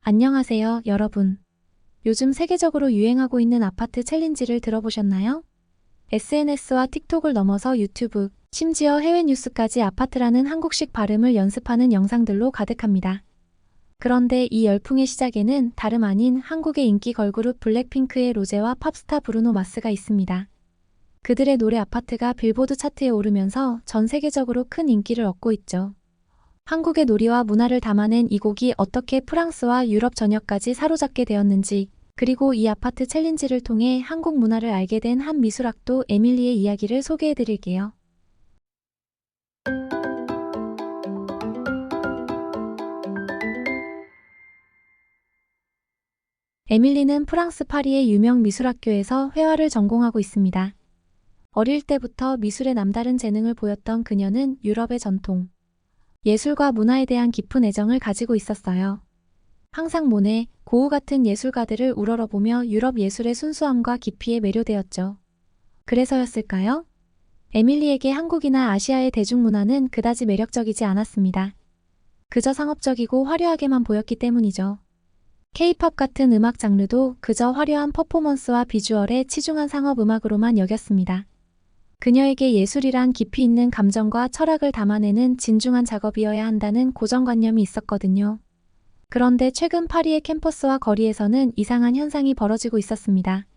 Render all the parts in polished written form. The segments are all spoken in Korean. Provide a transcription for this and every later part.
안녕하세요, 여러분. 요즘 세계적으로 유행하고 있는 아파트 챌린지를 들어보셨나요? SNS와 틱톡을 넘어서 유튜브, 심지어 해외 뉴스까지 아파트라는 한국식 발음을 연습하는 영상들로 가득합니다. 그런데 이 열풍의 시작에는 다름 아닌 한국의 인기 걸그룹 블랙핑크의 로제와 팝스타 브루노 마스가 있습니다. 그들의 노래 아파트가 빌보드 차트에 오르면서 전 세계적으로 큰 인기를 얻고 있죠. 한국의 놀이와 문화를 담아낸 이 곡이 어떻게 프랑스와 유럽 전역까지 사로잡게 되었는지, 그리고 이 아파트 챌린지를 통해 한국 문화를 알게 된 한 미술학도 에밀리의 이야기를 소개해드릴게요. 에밀리는 프랑스 파리의 유명 미술학교에서 회화를 전공하고 있습니다. 어릴 때부터 미술에 남다른 재능을 보였던 그녀는 유럽의 전통, 예술과 문화에 대한 깊은 애정을 가지고 있었어요. 항상 모네, 고흐 같은 예술가들을 우러러보며 유럽 예술의 순수함과 깊이에 매료되었죠. 그래서였을까요? 에밀리에게 한국이나 아시아의 대중문화는 그다지 매력적이지 않았습니다. 그저 상업적이고 화려하게만 보였기 때문이죠. K-팝 같은 음악 장르도 그저 화려한 퍼포먼스와 비주얼에 치중한 상업 음악으로만 여겼습니다. 그녀에게 예술이란 깊이 있는 감정과 철학을 담아내는 진중한 작업이어야 한다는 고정관념이 있었거든요. 그런데 최근 파리의 캠퍼스와 거리에서는 이상한 현상이 벌어지고 있었습니다.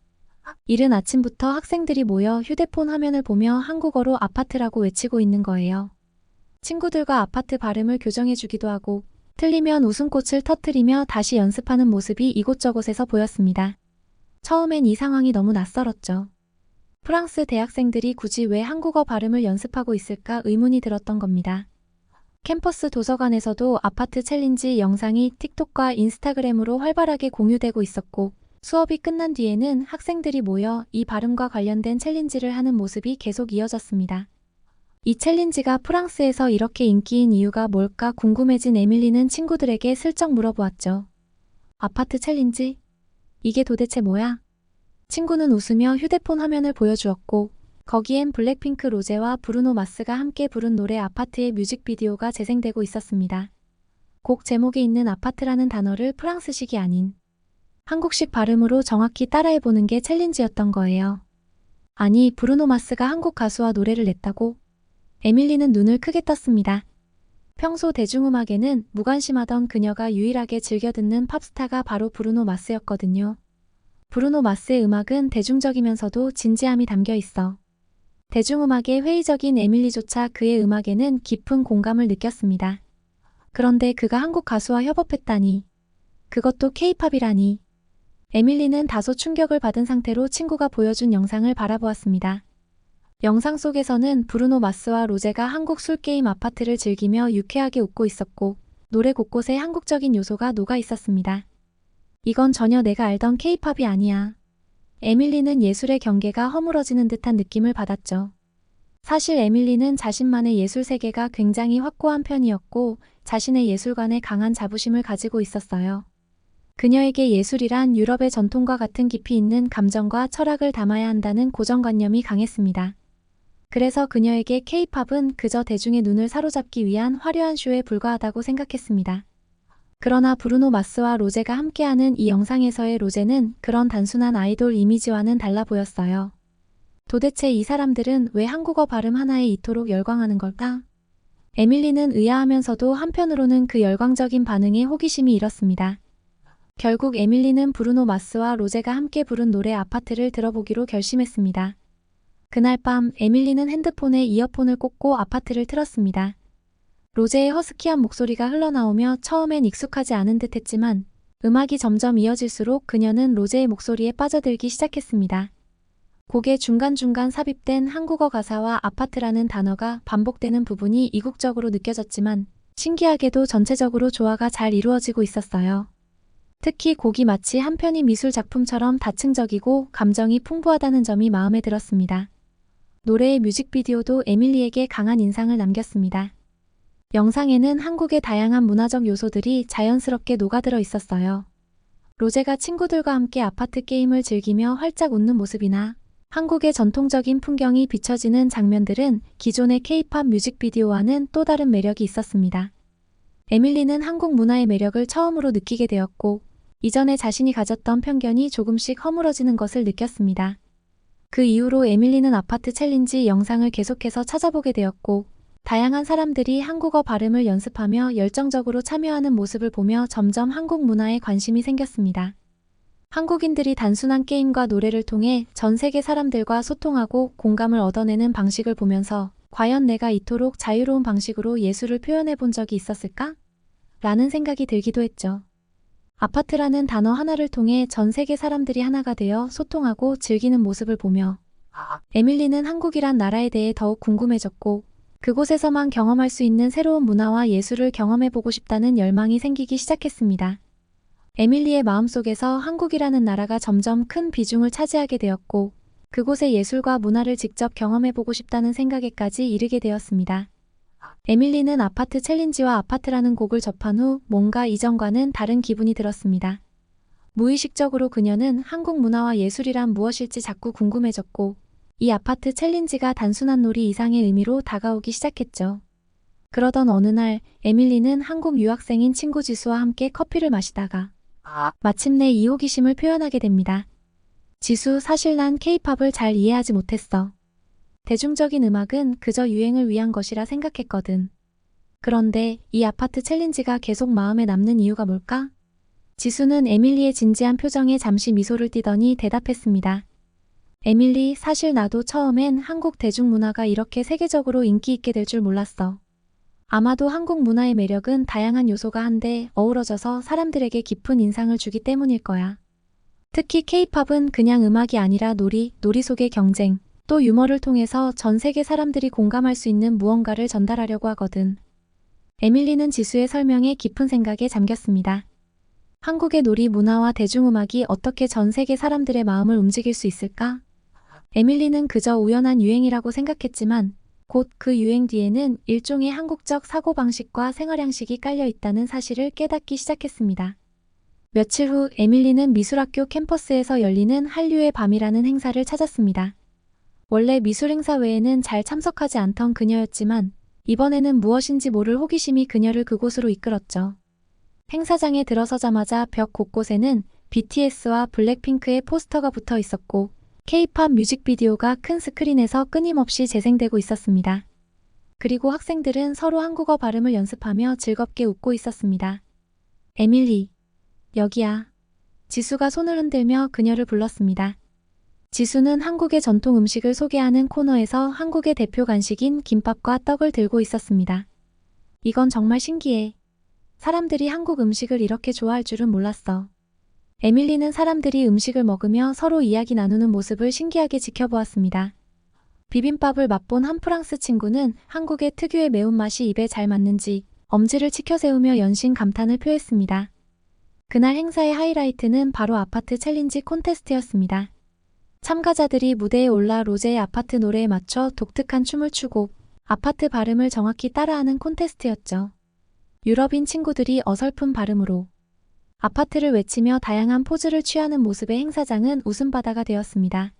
이른 아침부터 학생들이 모여 휴대폰 화면을 보며 한국어로 아파트라고 외치고 있는 거예요. 친구들과 아파트 발음을 교정해주기도 하고, 틀리면 웃음꽃을 터뜨리며 다시 연습하는 모습이 이곳저곳에서 보였습니다. 처음엔 이 상황이 너무 낯설었죠. 프랑스 대학생들이 굳이 왜 한국어 발음을 연습하고 있을까 의문이 들었던 겁니다. 캠퍼스 도서관에서도 아파트 챌린지 영상이 틱톡과 인스타그램으로 활발하게 공유되고 있었고, 수업이 끝난 뒤에는 학생들이 모여 이 발음과 관련된 챌린지를 하는 모습이 계속 이어졌습니다. 이 챌린지가 프랑스에서 이렇게 인기인 이유가 뭘까 궁금해진 에밀리는 친구들에게 슬쩍 물어보았죠. 아파트 챌린지? 이게 도대체 뭐야? 친구는 웃으며 휴대폰 화면을 보여주었고, 거기엔 블랙핑크 로제와 브루노 마스가 함께 부른 노래 아파트의 뮤직비디오가 재생되고 있었습니다. 곡 제목에 있는 아파트라는 단어를 프랑스식이 아닌 한국식 발음으로 정확히 따라해보는 게 챌린지였던 거예요. 아니, 브루노 마스가 한국 가수와 노래를 냈다고? 에밀리는 눈을 크게 떴습니다. 평소 대중음악에는 무관심하던 그녀가 유일하게 즐겨 듣는 팝스타가 바로 브루노 마스였거든요. 브루노 마스의 음악은 대중적이면서도 진지함이 담겨 있어 대중음악에 회의적인 에밀리조차 그의 음악에는 깊은 공감을 느꼈습니다. 그런데 그가 한국 가수와 협업했다니. 그것도 K-팝이라니. 에밀리는 다소 충격을 받은 상태로 친구가 보여준 영상을 바라보았습니다. 영상 속에서는 브루노 마스와 로제가 한국 술게임 아파트를 즐기며 유쾌하게 웃고 있었고, 노래 곳곳에 한국적인 요소가 녹아 있었습니다. 이건 전혀 내가 알던 K-팝이 아니야. 에밀리는 예술의 경계가 허물어지는 듯한 느낌을 받았죠. 사실 에밀리는 자신만의 예술 세계가 굉장히 확고한 편이었고, 자신의 예술관에 강한 자부심을 가지고 있었어요. 그녀에게 예술이란 유럽의 전통과 같은 깊이 있는 감정과 철학을 담아야 한다는 고정관념이 강했습니다. 그래서 그녀에게 K-팝은 그저 대중의 눈을 사로잡기 위한 화려한 쇼에 불과하다고 생각했습니다. 그러나 브루노 마스와 로제가 함께하는 이 영상에서의 로제는 그런 단순한 아이돌 이미지와는 달라 보였어요. 도대체 이 사람들은 왜 한국어 발음 하나에 이토록 열광하는 걸까? 에밀리는 의아하면서도 한편으로는 그 열광적인 반응에 호기심이 일었습니다. 결국 에밀리는 브루노 마스와 로제가 함께 부른 노래 아파트를 들어보기로 결심했습니다. 그날 밤 에밀리는 핸드폰에 이어폰을 꽂고 아파트를 틀었습니다. 로제의 허스키한 목소리가 흘러나오며 처음엔 익숙하지 않은 듯 했지만 음악이 점점 이어질수록 그녀는 로제의 목소리에 빠져들기 시작했습니다. 곡의 중간중간 삽입된 한국어 가사와 아파트라는 단어가 반복되는 부분이 이국적으로 느껴졌지만 신기하게도 전체적으로 조화가 잘 이루어지고 있었어요. 특히 곡이 마치 한 편의 미술 작품처럼 다층적이고 감정이 풍부하다는 점이 마음에 들었습니다. 노래의 뮤직비디오도 에밀리에게 강한 인상을 남겼습니다. 영상에는 한국의 다양한 문화적 요소들이 자연스럽게 녹아들어 있었어요. 로제가 친구들과 함께 아파트 게임을 즐기며 활짝 웃는 모습이나 한국의 전통적인 풍경이 비춰지는 장면들은 기존의 K-팝 뮤직비디오와는 또 다른 매력이 있었습니다. 에밀리는 한국 문화의 매력을 처음으로 느끼게 되었고, 이전에 자신이 가졌던 편견이 조금씩 허물어지는 것을 느꼈습니다. 그 이후로 에밀리는 아파트 챌린지 영상을 계속해서 찾아보게 되었고, 다양한 사람들이 한국어 발음을 연습하며 열정적으로 참여하는 모습을 보며 점점 한국 문화에 관심이 생겼습니다. 한국인들이 단순한 게임과 노래를 통해 전 세계 사람들과 소통하고 공감을 얻어내는 방식을 보면서 과연 내가 이토록 자유로운 방식으로 예술을 표현해 본 적이 있었을까? 라는 생각이 들기도 했죠. 아파트라는 단어 하나를 통해 전 세계 사람들이 하나가 되어 소통하고 즐기는 모습을 보며 에밀리는 한국이란 나라에 대해 더욱 궁금해졌고, 그곳에서만 경험할 수 있는 새로운 문화와 예술을 경험해보고 싶다는 열망이 생기기 시작했습니다. 에밀리의 마음속에서 한국이라는 나라가 점점 큰 비중을 차지하게 되었고, 그곳의 예술과 문화를 직접 경험해보고 싶다는 생각에까지 이르게 되었습니다. 에밀리는 아파트 챌린지와 아파트라는 곡을 접한 후 뭔가 이전과는 다른 기분이 들었습니다. 무의식적으로 그녀는 한국 문화와 예술이란 무엇일지 자꾸 궁금해졌고, 이 아파트 챌린지가 단순한 놀이 이상의 의미로 다가오기 시작했죠. 그러던 어느 날 에밀리는 한국 유학생인 친구 지수와 함께 커피를 마시다가 마침내 이 호기심을 표현하게 됩니다. 지수, 사실 난 케이팝을 잘 이해하지 못했어. 대중적인 음악은 그저 유행을 위한 것이라 생각했거든. 그런데 이 아파트 챌린지가 계속 마음에 남는 이유가 뭘까? 지수는 에밀리의 진지한 표정에 잠시 미소를 띠더니 대답했습니다. 에밀리, 사실 나도 처음엔 한국 대중문화가 이렇게 세계적으로 인기 있게 될 줄 몰랐어. 아마도 한국 문화의 매력은 다양한 요소가 한데 어우러져서 사람들에게 깊은 인상을 주기 때문일 거야. 특히 케이팝은 그냥 음악이 아니라 놀이 속의 경쟁, 또 유머를 통해서 전 세계 사람들이 공감할 수 있는 무언가를 전달하려고 하거든. 에밀리는 지수의 설명에 깊은 생각에 잠겼습니다. 한국의 놀이 문화와 대중음악이 어떻게 전 세계 사람들의 마음을 움직일 수 있을까? 에밀리는 그저 우연한 유행이라고 생각했지만 곧 그 유행 뒤에는 일종의 한국적 사고방식과 생활양식이 깔려 있다는 사실을 깨닫기 시작했습니다. 며칠 후 에밀리는 미술학교 캠퍼스에서 열리는 한류의 밤이라는 행사를 찾았습니다. 원래 미술 행사 외에는 잘 참석하지 않던 그녀였지만 이번에는 무엇인지 모를 호기심이 그녀를 그곳으로 이끌었죠. 행사장에 들어서자마자 벽 곳곳에는 BTS와 블랙핑크의 포스터가 붙어 있었고, K-팝 뮤직비디오가 큰 스크린에서 끊임없이 재생되고 있었습니다. 그리고 학생들은 서로 한국어 발음을 연습하며 즐겁게 웃고 있었습니다. 에밀리, 여기야. 지수가 손을 흔들며 그녀를 불렀습니다. 지수는 한국의 전통 음식을 소개하는 코너에서 한국의 대표 간식인 김밥과 떡을 들고 있었습니다. 이건 정말 신기해. 사람들이 한국 음식을 이렇게 좋아할 줄은 몰랐어. 에밀리는 사람들이 음식을 먹으며 서로 이야기 나누는 모습을 신기하게 지켜보았습니다. 비빔밥을 맛본 한 프랑스 친구는 한국의 특유의 매운맛이 입에 잘 맞는지 엄지를 치켜세우며 연신 감탄을 표했습니다. 그날 행사의 하이라이트는 바로 아파트 챌린지 콘테스트였습니다. 참가자들이 무대에 올라 로제의 아파트 노래에 맞춰 독특한 춤을 추고 아파트 발음을 정확히 따라하는 콘테스트였죠. 유럽인 친구들이 어설픈 발음으로 아파트를 외치며 다양한 포즈를 취하는 모습의 행사장은 웃음바다가 되었습니다.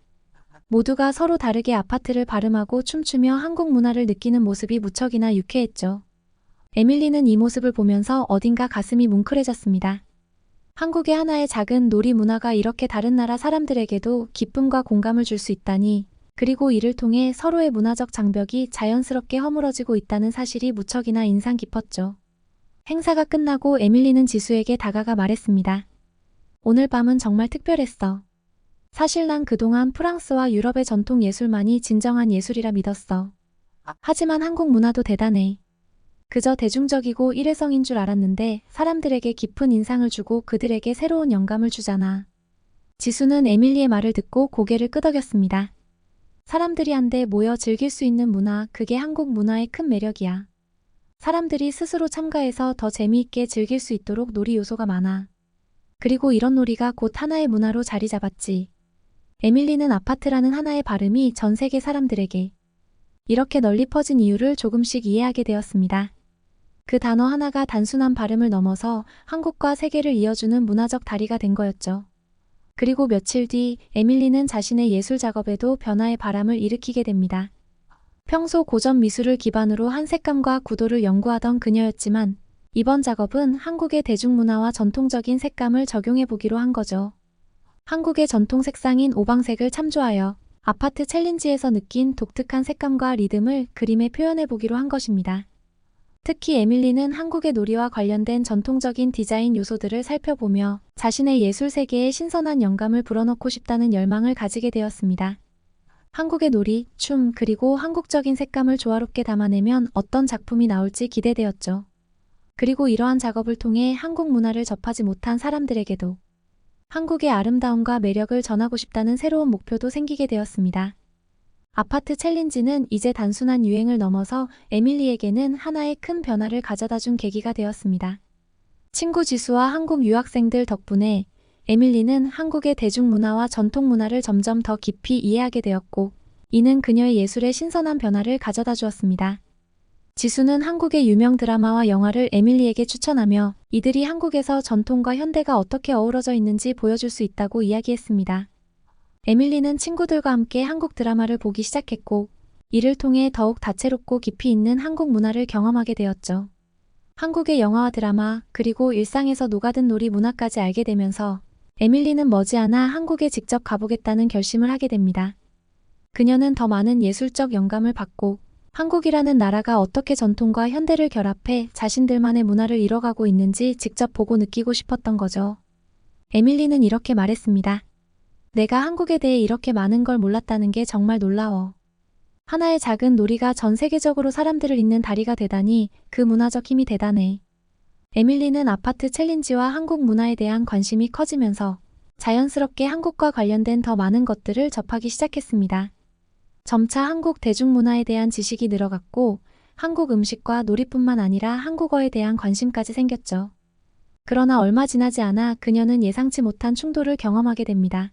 모두가 서로 다르게 아파트를 발음하고 춤추며 한국 문화를 느끼는 모습이 무척이나 유쾌했죠. 에밀리는 이 모습을 보면서 어딘가 가슴이 뭉클해졌습니다. 한국의 하나의 작은 놀이 문화가 이렇게 다른 나라 사람들에게도 기쁨과 공감을 줄 수 있다니, 그리고 이를 통해 서로의 문화적 장벽이 자연스럽게 허물어지고 있다는 사실이 무척이나 인상 깊었죠. 행사가 끝나고 에밀리는 지수에게 다가가 말했습니다. 오늘 밤은 정말 특별했어. 사실 난 그동안 프랑스와 유럽의 전통 예술만이 진정한 예술이라 믿었어. 하지만 한국 문화도 대단해. 그저 대중적이고 일회성인 줄 알았는데 사람들에게 깊은 인상을 주고 그들에게 새로운 영감을 주잖아. 지수는 에밀리의 말을 듣고 고개를 끄덕였습니다. 사람들이 한데 모여 즐길 수 있는 문화, 그게 한국 문화의 큰 매력이야. 사람들이 스스로 참가해서 더 재미있게 즐길 수 있도록 놀이 요소가 많아. 그리고 이런 놀이가 곧 하나의 문화로 자리 잡았지. 에밀리는 아파트라는 하나의 발음이 전 세계 사람들에게 이렇게 널리 퍼진 이유를 조금씩 이해하게 되었습니다. 그 단어 하나가 단순한 발음을 넘어서 한국과 세계를 이어주는 문화적 다리가 된 거였죠. 그리고 며칠 뒤 에밀리는 자신의 예술 작업에도 변화의 바람을 일으키게 됩니다. 평소 고전 미술을 기반으로 한 색감과 구도를 연구하던 그녀였지만 이번 작업은 한국의 대중문화와 전통적인 색감을 적용해 보기로 한 거죠. 한국의 전통 색상인 오방색을 참조하여 아파트 챌린지에서 느낀 독특한 색감과 리듬을 그림에 표현해 보기로 한 것입니다. 특히 에밀리는 한국의 놀이와 관련된 전통적인 디자인 요소들을 살펴보며 자신의 예술 세계에 신선한 영감을 불어넣고 싶다는 열망을 가지게 되었습니다. 한국의 놀이, 춤, 그리고 한국적인 색감을 조화롭게 담아내면 어떤 작품이 나올지 기대되었죠. 그리고 이러한 작업을 통해 한국 문화를 접하지 못한 사람들에게도 한국의 아름다움과 매력을 전하고 싶다는 새로운 목표도 생기게 되었습니다. 아파트 챌린지는 이제 단순한 유행을 넘어서 에밀리에게는 하나의 큰 변화를 가져다준 계기가 되었습니다. 친구 지수와 한국 유학생들 덕분에 에밀리는 한국의 대중문화와 전통문화를 점점 더 깊이 이해하게 되었고, 이는 그녀의 예술에 신선한 변화를 가져다 주었습니다. 지수는 한국의 유명 드라마와 영화를 에밀리에게 추천하며 이들이 한국에서 전통과 현대가 어떻게 어우러져 있는지 보여줄 수 있다고 이야기했습니다. 에밀리는 친구들과 함께 한국 드라마를 보기 시작했고, 이를 통해 더욱 다채롭고 깊이 있는 한국 문화를 경험하게 되었죠. 한국의 영화와 드라마, 그리고 일상에서 녹아든 놀이 문화까지 알게 되면서 에밀리는 머지않아 한국에 직접 가보겠다는 결심을 하게 됩니다. 그녀는 더 많은 예술적 영감을 받고 한국이라는 나라가 어떻게 전통과 현대를 결합해 자신들만의 문화를 이뤄가고 있는지 직접 보고 느끼고 싶었던 거죠. 에밀리는 이렇게 말했습니다. 내가 한국에 대해 이렇게 많은 걸 몰랐다는 게 정말 놀라워. 하나의 작은 놀이가 전 세계적으로 사람들을 잇는 다리가 되다니 그 문화적 힘이 대단해. 에밀리는 아파트 챌린지와 한국 문화에 대한 관심이 커지면서 자연스럽게 한국과 관련된 더 많은 것들을 접하기 시작했습니다. 점차 한국 대중문화에 대한 지식이 늘어갔고 한국 음식과 놀이뿐만 아니라 한국어에 대한 관심까지 생겼죠. 그러나 얼마 지나지 않아 그녀는 예상치 못한 충돌을 경험하게 됩니다.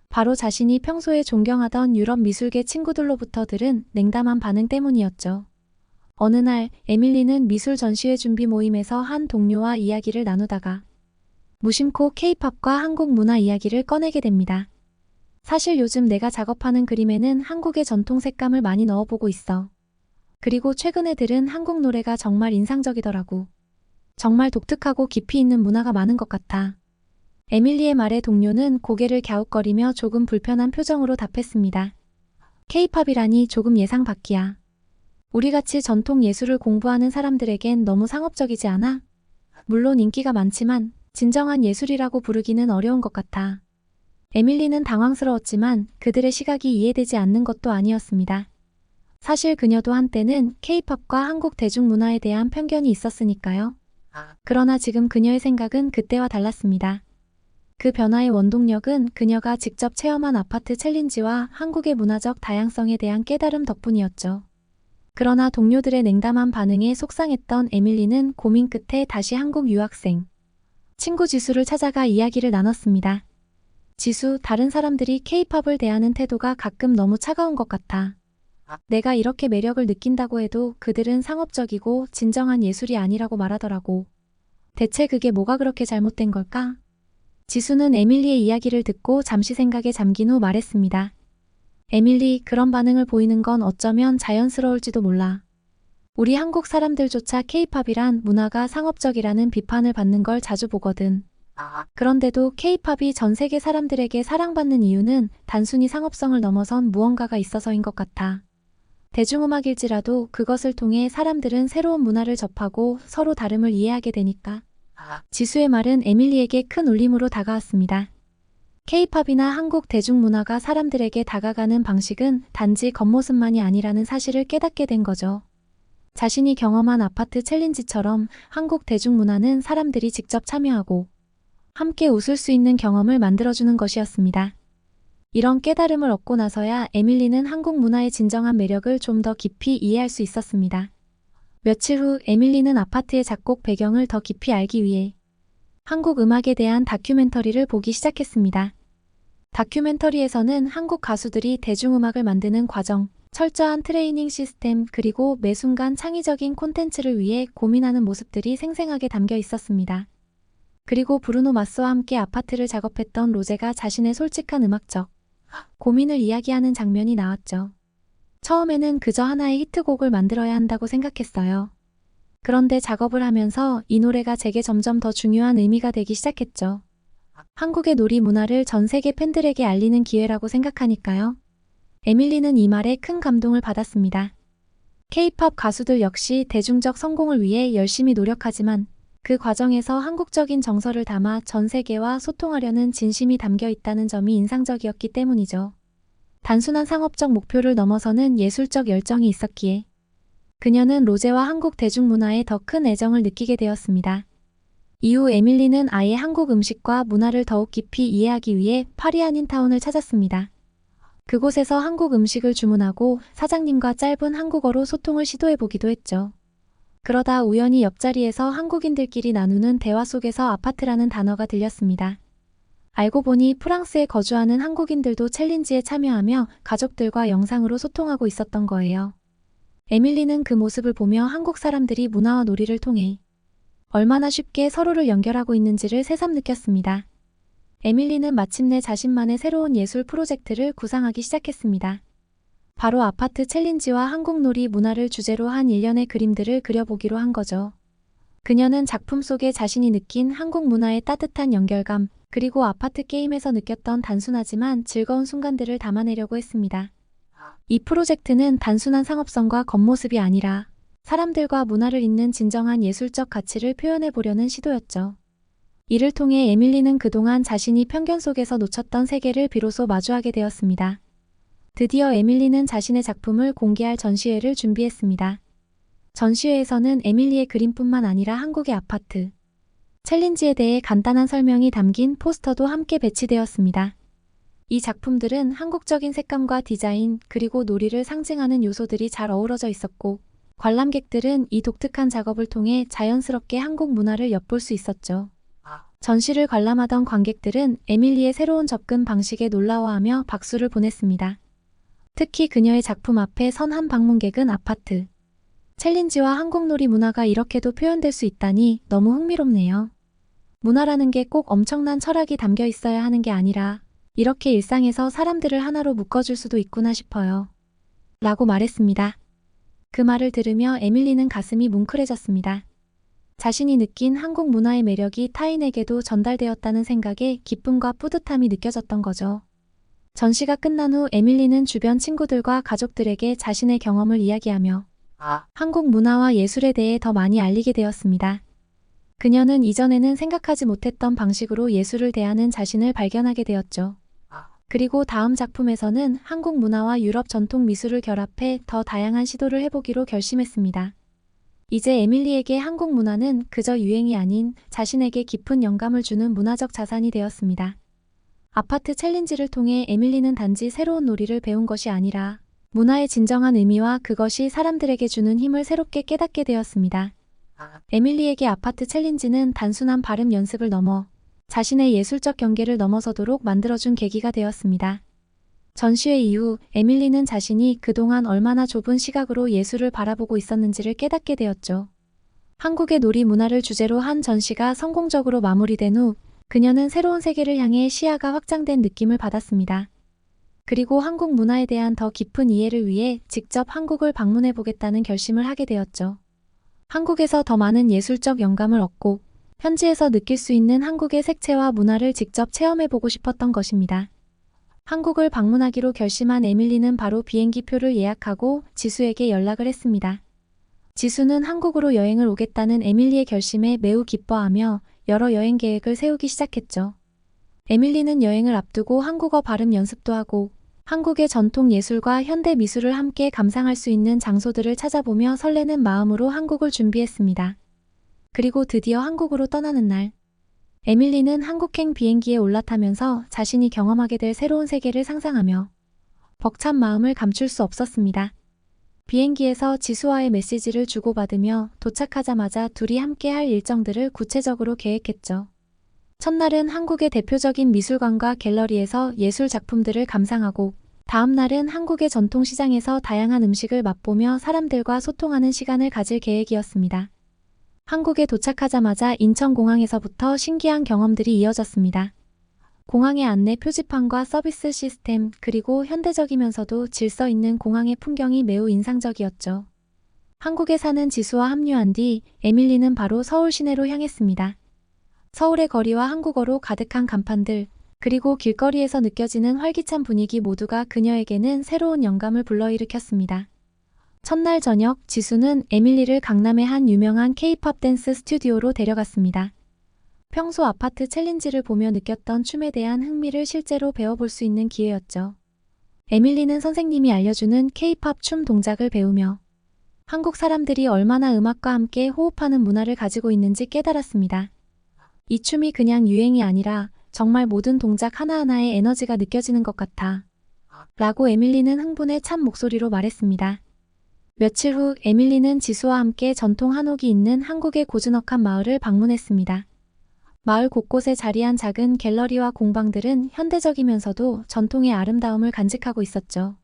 바로 자신이 평소에 존경하던 유럽 미술계 친구들로부터 들은 냉담한 반응 때문이었죠. 어느 날 에밀리는 미술 전시회 준비 모임에서 한 동료와 이야기를 나누다가 무심코 K-팝과 한국 문화 이야기를 꺼내게 됩니다. 사실 요즘 내가 작업하는 그림에는 한국의 전통 색감을 많이 넣어보고 있어. 그리고 최근에 들은 한국 노래가 정말 인상적이더라고. 정말 독특하고 깊이 있는 문화가 많은 것 같아. 에밀리의 말에 동료는 고개를 갸웃거리며 조금 불편한 표정으로 답했습니다. K-팝이라니 조금 예상 밖이야. 우리같이 전통 예술을 공부하는 사람들에겐 너무 상업적이지 않아? 물론 인기가 많지만 진정한 예술이라고 부르기는 어려운 것 같아. 에밀리는 당황스러웠지만 그들의 시각이 이해되지 않는 것도 아니었습니다. 사실 그녀도 한때는 K-팝과 한국 대중문화에 대한 편견이 있었으니까요. 그러나 지금 그녀의 생각은 그때와 달랐습니다. 그 변화의 원동력은 그녀가 직접 체험한 아파트 챌린지와 한국의 문화적 다양성에 대한 깨달음 덕분이었죠. 그러나 동료들의 냉담한 반응에 속상했던 에밀리는 고민 끝에 다시 한국 유학생 친구 지수를 찾아가 이야기를 나눴습니다. 지수, 다른 사람들이 K-팝을 대하는 태도가 가끔 너무 차가운 것 같아. 내가 이렇게 매력을 느낀다고 해도 그들은 상업적이고 진정한 예술이 아니라고 말하더라고. 대체 그게 뭐가 그렇게 잘못된 걸까? 지수는 에밀리의 이야기를 듣고 잠시 생각에 잠긴 후 말했습니다. 에밀리, 그런 반응을 보이는 건 어쩌면 자연스러울지도 몰라. 우리 한국 사람들조차 K-팝이란 문화가 상업적이라는 비판을 받는 걸 자주 보거든. 그런데도 K-팝이 전 세계 사람들에게 사랑받는 이유는 단순히 상업성을 넘어선 무언가가 있어서인 것 같아. 대중음악일지라도 그것을 통해 사람들은 새로운 문화를 접하고 서로 다름을 이해하게 되니까. 지수의 말은 에밀리에게 큰 울림으로 다가왔습니다. K-팝이나 한국 대중문화가 사람들에게 다가가는 방식은 단지 겉모습만이 아니라는 사실을 깨닫게 된 거죠. 자신이 경험한 아파트 챌린지처럼 한국 대중문화는 사람들이 직접 참여하고 함께 웃을 수 있는 경험을 만들어주는 것이었습니다. 이런 깨달음을 얻고 나서야 에밀리는 한국 문화의 진정한 매력을 좀 더 깊이 이해할 수 있었습니다. 며칠 후 에밀리는 아파트의 작곡 배경을 더 깊이 알기 위해 한국 음악에 대한 다큐멘터리를 보기 시작했습니다. 다큐멘터리에서는 한국 가수들이 대중음악을 만드는 과정, 철저한 트레이닝 시스템, 그리고 매 순간 창의적인 콘텐츠를 위해 고민하는 모습들이 생생하게 담겨 있었습니다. 그리고 브루노 마스와 함께 아파트를 작업했던 로제가 자신의 솔직한 음악적 고민을 이야기하는 장면이 나왔죠. 처음에는 그저 하나의 히트곡을 만들어야 한다고 생각했어요. 그런데 작업을 하면서 이 노래가 제게 점점 더 중요한 의미가 되기 시작했죠. 한국의 놀이 문화를 전 세계 팬들에게 알리는 기회라고 생각하니까요. 에밀리는 이 말에 큰 감동을 받았습니다. K-팝 가수들 역시 대중적 성공을 위해 열심히 노력하지만 그 과정에서 한국적인 정서를 담아 전 세계와 소통하려는 진심이 담겨 있다는 점이 인상적이었기 때문이죠. 단순한 상업적 목표를 넘어서는 예술적 열정이 있었기에 그녀는 로제와 한국 대중문화에 더 큰 애정을 느끼게 되었습니다. 이후 에밀리는 아예 한국 음식과 문화를 더욱 깊이 이해하기 위해 파리 한인타운을 찾았습니다. 그곳에서 한국 음식을 주문하고 사장님과 짧은 한국어로 소통을 시도해보기도 했죠. 그러다 우연히 옆자리에서 한국인들끼리 나누는 대화 속에서 아파트라는 단어가 들렸습니다. 알고 보니 프랑스에 거주하는 한국인들도 챌린지에 참여하며 가족들과 영상으로 소통하고 있었던 거예요. 에밀리는 그 모습을 보며 한국 사람들이 문화와 놀이를 통해 얼마나 쉽게 서로를 연결하고 있는지를 새삼 느꼈습니다. 에밀리는 마침내 자신만의 새로운 예술 프로젝트를 구상하기 시작했습니다. 바로 아파트 챌린지와 한국 놀이 문화를 주제로 한 일련의 그림들을 그려보기로 한 거죠. 그녀는 작품 속에 자신이 느낀 한국 문화의 따뜻한 연결감, 그리고 아파트 게임에서 느꼈던 단순하지만 즐거운 순간들을 담아내려고 했습니다. 이 프로젝트는 단순한 상업성과 겉모습이 아니라 사람들과 문화를 잇는 진정한 예술적 가치를 표현해 보려는 시도였죠. 이를 통해 에밀리는 그동안 자신이 편견 속에서 놓쳤던 세계를 비로소 마주하게 되었습니다. 드디어 에밀리는 자신의 작품을 공개할 전시회를 준비했습니다. 전시회에서는 에밀리의 그림뿐만 아니라 한국의 아파트 챌린지에 대해 간단한 설명이 담긴 포스터도 함께 배치되었습니다. 이 작품들은 한국적인 색감과 디자인, 그리고 놀이를 상징하는 요소들이 잘 어우러져 있었고, 관람객들은 이 독특한 작업을 통해 자연스럽게 한국 문화를 엿볼 수 있었죠. 전시를 관람하던 관객들은 에밀리의 새로운 접근 방식에 놀라워하며 박수를 보냈습니다. 특히 그녀의 작품 앞에 선 한 방문객은 아파트 챌린지와 한국놀이 문화가 이렇게도 표현될 수 있다니 너무 흥미롭네요. 문화라는 게 꼭 엄청난 철학이 담겨 있어야 하는 게 아니라 이렇게 일상에서 사람들을 하나로 묶어줄 수도 있구나 싶어요. 라고 말했습니다. 그 말을 들으며 에밀리는 가슴이 뭉클해졌습니다. 자신이 느낀 한국 문화의 매력이 타인에게도 전달되었다는 생각에 기쁨과 뿌듯함이 느껴졌던 거죠. 전시가 끝난 후 에밀리는 주변 친구들과 가족들에게 자신의 경험을 이야기하며 한국 문화와 예술에 대해 더 많이 알리게 되었습니다. 그녀는 이전에는 생각하지 못했던 방식으로 예술을 대하는 자신을 발견하게 되었죠. 그리고 다음 작품에서는 한국 문화와 유럽 전통 미술을 결합해 더 다양한 시도를 해보기로 결심했습니다. 이제 에밀리에게 한국 문화는 그저 유행이 아닌 자신에게 깊은 영감을 주는 문화적 자산이 되었습니다. 아파트 챌린지를 통해 에밀리는 단지 새로운 놀이를 배운 것이 아니라 문화의 진정한 의미와 그것이 사람들에게 주는 힘을 새롭게 깨닫게 되었습니다. 에밀리에게 아파트 챌린지는 단순한 발음 연습을 넘어 자신의 예술적 경계를 넘어서도록 만들어준 계기가 되었습니다. 전시회 이후 에밀리는 자신이 그동안 얼마나 좁은 시각으로 예술을 바라보고 있었는지를 깨닫게 되었죠. 한국의 놀이 문화를 주제로 한 전시가 성공적으로 마무리된 후 그녀는 새로운 세계를 향해 시야가 확장된 느낌을 받았습니다. 그리고 한국 문화에 대한 더 깊은 이해를 위해 직접 한국을 방문해 보겠다는 결심을 하게 되었죠. 한국에서 더 많은 예술적 영감을 얻고 현지에서 느낄 수 있는 한국의 색채와 문화를 직접 체험해 보고 싶었던 것입니다. 한국을 방문하기로 결심한 에밀리는 바로 비행기 표를 예약하고 지수에게 연락을 했습니다. 지수는 한국으로 여행을 오겠다는 에밀리의 결심에 매우 기뻐하며 여러 여행 계획을 세우기 시작했죠. 에밀리는 여행을 앞두고 한국어 발음 연습도 하고 한국의 전통 예술과 현대 미술을 함께 감상할 수 있는 장소들을 찾아보며 설레는 마음으로 한국을 준비했습니다. 그리고 드디어 한국으로 떠나는 날, 에밀리는 한국행 비행기에 올라타면서 자신이 경험하게 될 새로운 세계를 상상하며 벅찬 마음을 감출 수 없었습니다. 비행기에서 지수와의 메시지를 주고받으며 도착하자마자 둘이 함께 할 일정들을 구체적으로 계획했죠. 첫날은 한국의 대표적인 미술관과 갤러리에서 예술 작품들을 감상하고 다음 날은 한국의 전통시장에서 다양한 음식을 맛보며 사람들과 소통하는 시간을 가질 계획이었습니다. 한국에 도착하자마자 인천공항에서부터 신기한 경험들이 이어졌습니다. 공항의 안내 표지판과 서비스 시스템, 그리고 현대적이면서도 질서 있는 공항의 풍경이 매우 인상적이었죠. 한국에 사는 지수와 합류한 뒤 에밀리는 바로 서울 시내로 향했습니다. 서울의 거리와 한국어로 가득한 간판들, 그리고 길거리에서 느껴지는 활기찬 분위기 모두가 그녀에게는 새로운 영감을 불러일으켰습니다. 첫날 저녁, 지수는 에밀리를 강남의 한 유명한 K-팝 댄스 스튜디오로 데려갔습니다. 평소 아파트 챌린지를 보며 느꼈던 춤에 대한 흥미를 실제로 배워볼 수 있는 기회였죠. 에밀리는 선생님이 알려주는 K-팝 춤 동작을 배우며 한국 사람들이 얼마나 음악과 함께 호흡하는 문화를 가지고 있는지 깨달았습니다. 이 춤이 그냥 유행이 아니라 정말 모든 동작 하나하나에 에너지가 느껴지는 것 같아. 라고 에밀리는 흥분에 찬 목소리로 말했습니다. 며칠 후 에밀리는 지수와 함께 전통 한옥이 있는 한국의 고즈넉한 마을을 방문했습니다. 마을 곳곳에 자리한 작은 갤러리와 공방들은 현대적이면서도 전통의 아름다움을 간직하고 있었죠.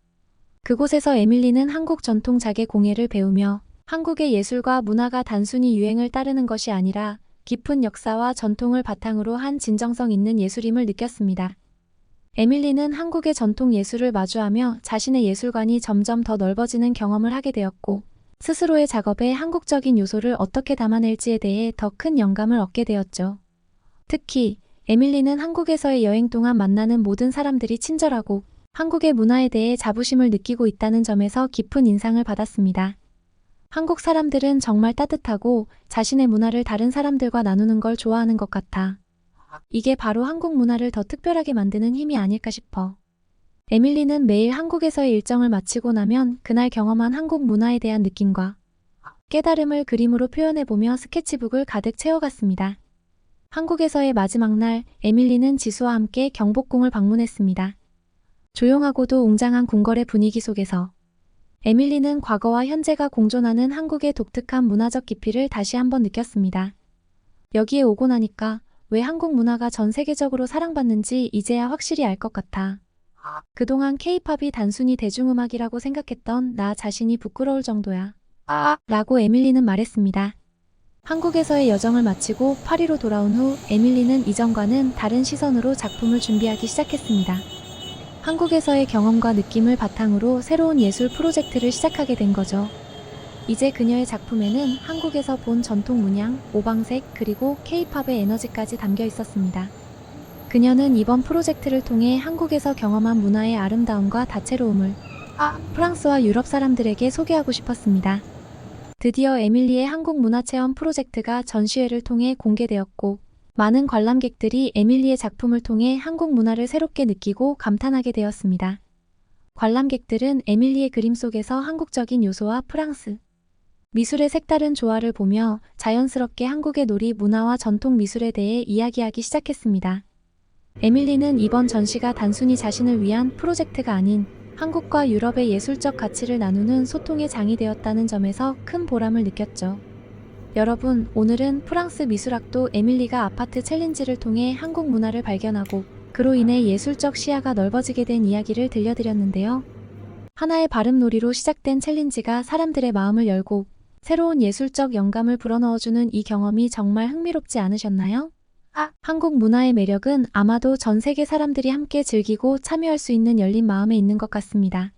그곳에서 에밀리는 한국 전통 자개 공예를 배우며 한국의 예술과 문화가 단순히 유행을 따르는 것이 아니라 깊은 역사와 전통을 바탕으로 한 진정성 있는 예술임을 느꼈습니다. 에밀리는 한국의 전통 예술을 마주하며 자신의 예술관이 점점 더 넓어지는 경험을 하게 되었고, 스스로의 작업에 한국적인 요소를 어떻게 담아낼지에 대해 더 큰 영감을 얻게 되었죠. 특히 에밀리는 한국에서의 여행 동안 만나는 모든 사람들이 친절하고 한국의 문화에 대해 자부심을 느끼고 있다는 점에서 깊은 인상을 받았습니다. 한국 사람들은 정말 따뜻하고 자신의 문화를 다른 사람들과 나누는 걸 좋아하는 것 같아. 이게 바로 한국 문화를 더 특별하게 만드는 힘이 아닐까 싶어. 에밀리는 매일 한국에서의 일정을 마치고 나면 그날 경험한 한국 문화에 대한 느낌과 깨달음을 그림으로 표현해보며 스케치북을 가득 채워갔습니다. 한국에서의 마지막 날, 에밀리는 지수와 함께 경복궁을 방문했습니다. 조용하고도 웅장한 궁궐의 분위기 속에서 에밀리는 과거와 현재가 공존하는 한국의 독특한 문화적 깊이를 다시 한번 느꼈습니다. 여기에 오고 나니까 왜 한국 문화가 전 세계적으로 사랑받는지 이제야 확실히 알 것 같아. 그동안 K-팝이 단순히 대중음악이라고 생각했던 나 자신이 부끄러울 정도야. 라고 에밀리는 말했습니다. 한국에서의 여정을 마치고 파리로 돌아온 후 에밀리는 이전과는 다른 시선으로 작품을 준비하기 시작했습니다. 한국에서의 경험과 느낌을 바탕으로 새로운 예술 프로젝트를 시작하게 된 거죠. 이제 그녀의 작품에는 한국에서 본 전통 문양, 오방색, 그리고 K-팝의 에너지까지 담겨 있었습니다. 그녀는 이번 프로젝트를 통해 한국에서 경험한 문화의 아름다움과 다채로움을 프랑스와 유럽 사람들에게 소개하고 싶었습니다. 드디어 에밀리의 한국 문화체험 프로젝트가 전시회를 통해 공개되었고, 많은 관람객들이 에밀리의 작품을 통해 한국 문화를 새롭게 느끼고 감탄하게 되었습니다. 관람객들은 에밀리의 그림 속에서 한국적인 요소와 프랑스 미술의 색다른 조화를 보며 자연스럽게 한국의 놀이 문화와 전통 미술에 대해 이야기하기 시작했습니다. 에밀리는 이번 전시가 단순히 자신을 위한 프로젝트가 아닌 한국과 유럽의 예술적 가치를 나누는 소통의 장이 되었다는 점에서 큰 보람을 느꼈죠. 여러분, 오늘은 프랑스 미술학도 에밀리가 아파트 챌린지를 통해 한국 문화를 발견하고 그로 인해 예술적 시야가 넓어지게 된 이야기를 들려드렸는데요. 하나의 발음놀이로 시작된 챌린지가 사람들의 마음을 열고 새로운 예술적 영감을 불어넣어주는 이 경험이 정말 흥미롭지 않으셨나요? 한국 문화의 매력은 아마도 전 세계 사람들이 함께 즐기고 참여할 수 있는 열린 마음에 있는 것 같습니다.